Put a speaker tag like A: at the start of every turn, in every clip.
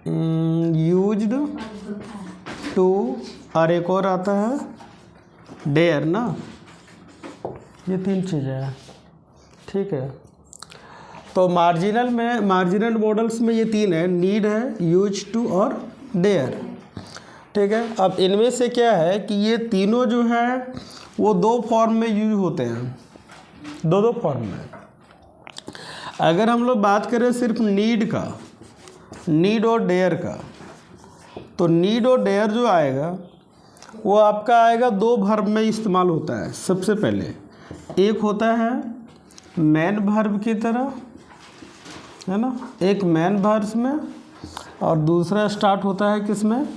A: Used to, और एक और आता है डेयर ना। ये 3 चीज़ें हैं, ठीक है। तो मार्जिनल मॉडल्स में ये 3 है, नीड है, यूज टू और डेयर, ठीक है। अब इनमें से क्या है कि ये तीनों जो है वो 2 फॉर्म में यूज होते हैं, 2 फॉर्म में। अगर हम लोग बात करें सिर्फ नीड का, नीड और डेयर का, तो नीड और डेयर जो आएगा वो आपका आएगा 2 वर्ब में इस्तेमाल होता है। सबसे पहले एक होता है मैन वर्ब की तरह, है ना, एक मैन वर्ब्स में, और दूसरा स्टार्ट होता है किसमें,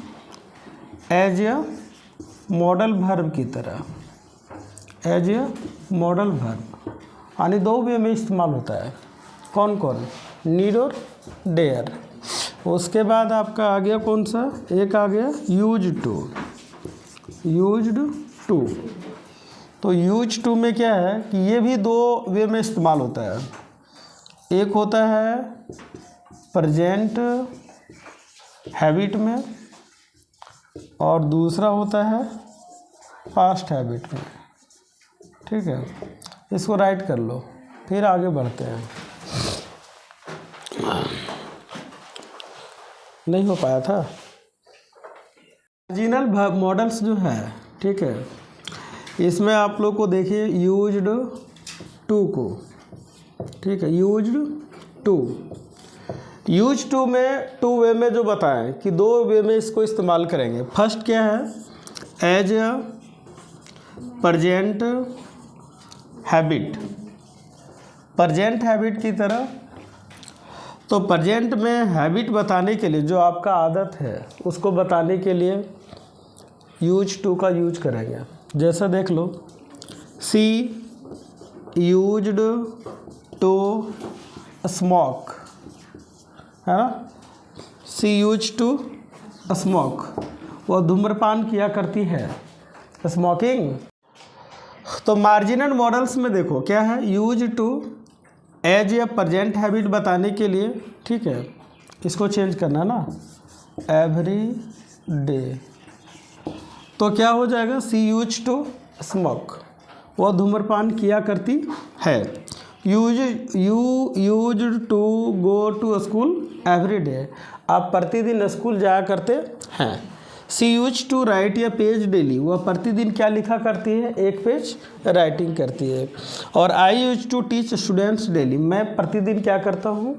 A: एज ए मॉडल वर्ब की तरह, एज ए मॉडल वर्ब, यानी 2 वे में इस्तेमाल होता है। कौन कौन, नीड और डेयर। उसके बाद आपका आ गया कौन सा, एक आ गया यूज्ड टू, यूज्ड टू। तो यूज टू में क्या है कि ये भी 2 वे में इस्तेमाल होता है। एक होता है प्रेजेंट हैबिट में, और दूसरा होता है पास्ट हैबिट में, ठीक है। इसको राइट कर लो, फिर आगे बढ़ते हैं। नहीं हो पाया था। मार्जिनल मॉडल्स जो है, ठीक है, इसमें आप लोग को देखिए यूज्ड टू को, ठीक है, यूज्ड टू। यूज टू में 2 वे में जो बताएं कि 2 वे में इसको इस्तेमाल करेंगे। फर्स्ट क्या है, as a present habit, present habit की तरह। तो प्रेजेंट में हैबिट बताने के लिए, जो आपका आदत है उसको बताने के लिए यूज टू का यूज करेंगे। जैसा देख लो, सी यूज्ड टू स्मोक, है ना, सी यूज टू स्मोक, वो धूम्रपान किया करती है, स्मोकिंग। तो मार्जिनल मॉडल्स में देखो क्या है, यूज टू एज या प्रेजेंट हैबिट बताने के लिए, ठीक है, इसको चेंज करना ना, एवरी डे। तो क्या हो जाएगा, सी यूज टू स्मोक, वह धूम्रपान किया करती है। Use to go to school every day, आप प्रतिदिन स्कूल जाया करते हैं। She use to write a page daily, वह प्रतिदिन क्या लिखा करती है, 1 पेज राइटिंग करती है। और I use to teach students daily, मैं प्रतिदिन क्या करता हूँ,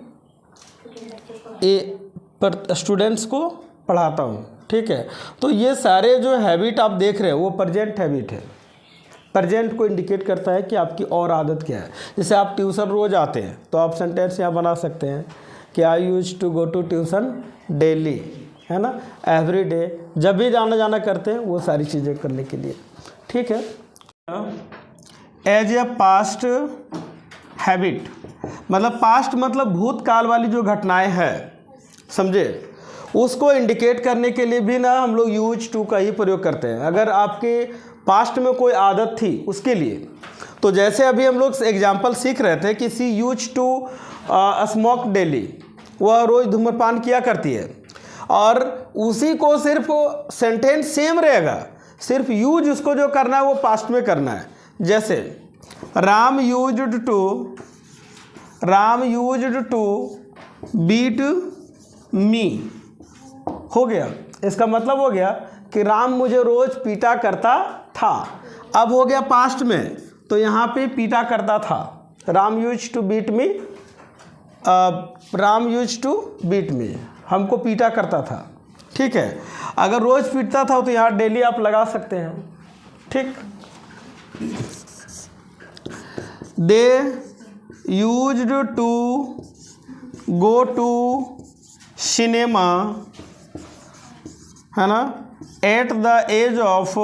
A: स्टूडेंट्स को पढ़ाता हूँ, ठीक है। तो ये सारे जो हैबिट आप देख रहे हो वो प्रेजेंट हैबिट है। प्रेजेंट को इंडिकेट करता है कि आपकी और आदत क्या है। जैसे आप ट्यूशन रोज़ आते हैं तो आप सेंटेंस यहाँ बना सकते हैं कि I use to go to tuition daily, है ना, एवरी डे, जब भी जाना करते हैं वो सारी चीज़ें करने के लिए, ठीक है। एज ए पास्ट हैबिट, मतलब पास्ट मतलब भूतकाल वाली जो घटनाएं हैं, समझे, उसको इंडिकेट करने के लिए भी ना हम लोग यूज टू का ही प्रयोग करते हैं। अगर आपके पास्ट में कोई आदत थी उसके लिए, तो जैसे अभी हम लोग एग्जाम्पल सीख रहे थे कि सी यूज टू स्मोक डेली, वह रोज़ धूम्रपान किया करती है, और उसी को सिर्फ सेंटेंस सेम रहेगा, सिर्फ यूज उसको जो करना है वो पास्ट में करना है। जैसे Ram used to beat me, हो गया, इसका मतलब हो गया कि राम मुझे रोज़ पीटा करता था। अब हो गया पास्ट में, तो यहाँ पे पीटा करता था, Ram use to beat me, Ram use to beat me, हमको पीटा करता था, ठीक है। अगर रोज़ पीटता था तो यहाँ डेली आप लगा सकते हैं, ठीक। They used to go to cinema, है ना, एट द एज ऑफ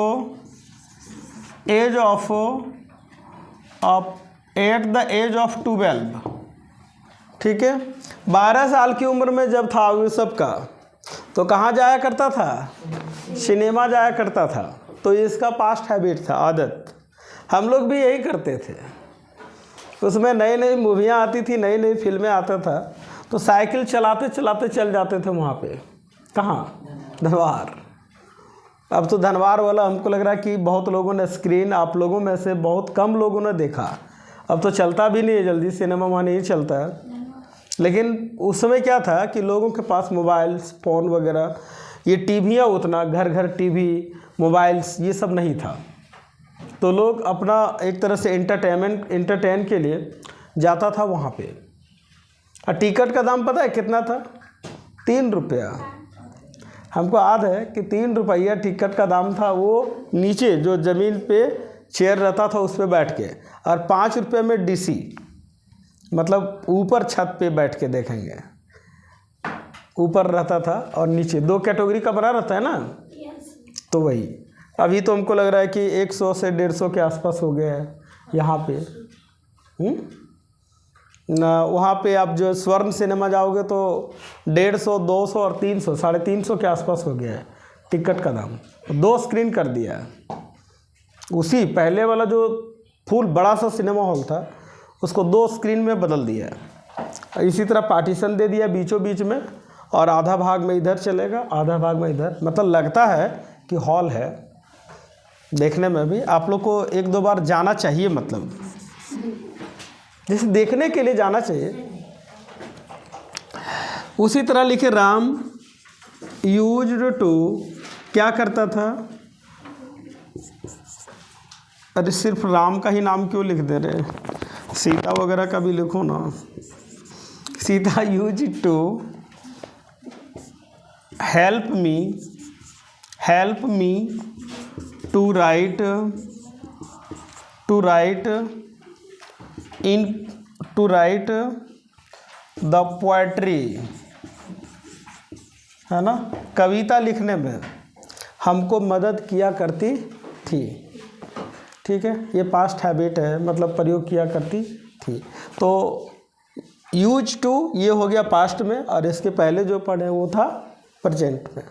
A: 12, ठीक है। 12 साल की उम्र में जब था वो सब का, तो कहाँ जाया करता था, सिनेमा जाया करता था। तो इसका पास्ट हैबिट था, आदत। हम लोग भी यही करते थे, उसमें नई नई मूवियाँ आती थी, नई नई फिल्में आता था, तो साइकिल चलाते चलाते चल जाते थे वहाँ पे, कहाँ, धनवार। अब तो धनवार वाला हमको लग रहा है कि बहुत लोगों ने स्क्रीन, आप लोगों में से बहुत कम लोगों ने देखा। अब तो चलता भी नहीं है जल्दी, सिनेमा वहाँ नहीं चलता है। लेकिन उस समय क्या था कि लोगों के पास मोबाइल्स, फ़ोन वगैरह, ये टीवियाँ उतना घर घर टीवी, मोबाइल्स ये सब नहीं था। तो लोग अपना एक तरह से एंटरटेन के लिए जाता था वहाँ पे। और टिकट का दाम पता है कितना था? 3 रुपया। हमको याद है कि 3 रुपया टिकट का दाम था। वो नीचे जो ज़मीन पे चेयर रहता था उस पर बैठ के, और 5 रुपये में डीसी, मतलब ऊपर छत पे बैठ के देखेंगे। ऊपर रहता था और नीचे 2 कैटेगरी का बना रहता है ना। तो वही अभी तो हमको लग रहा है कि 100 से 150 के आसपास हो गया है यहाँ पे ना। वहाँ पे आप जो स्वर्ण सिनेमा जाओगे तो 150, 200 और 300, 350 के आसपास हो गया है टिकट का दाम। 2 स्क्रीन कर दिया है। उसी पहले वाला जो फुल बड़ा सा सिनेमा हॉल था उसको 2 स्क्रीन में बदल दिया है। इसी तरह पार्टीशन दे दिया बीचों बीच में, और आधा भाग में इधर चलेगा, आधा भाग में इधर। मतलब लगता है कि हॉल है। देखने में भी आप लोग को 1-2 बार जाना चाहिए, मतलब जैसे देखने के लिए जाना चाहिए। उसी तरह लिखे राम यूज्ड टू, क्या करता था? अरे सिर्फ राम का ही नाम क्यों लिख दे रहे, सीता वगैरह का भी लिखो ना। Sita used to help me to write the poetry, है ना, कविता लिखने में हमको मदद किया करती थी। ठीक है, ये पास्ट हैबिट है, मतलब प्रयोग किया करती थी। तो यूज टू ये हो गया पास्ट में, और इसके पहले जो पढ़े वो था प्रेजेंट में।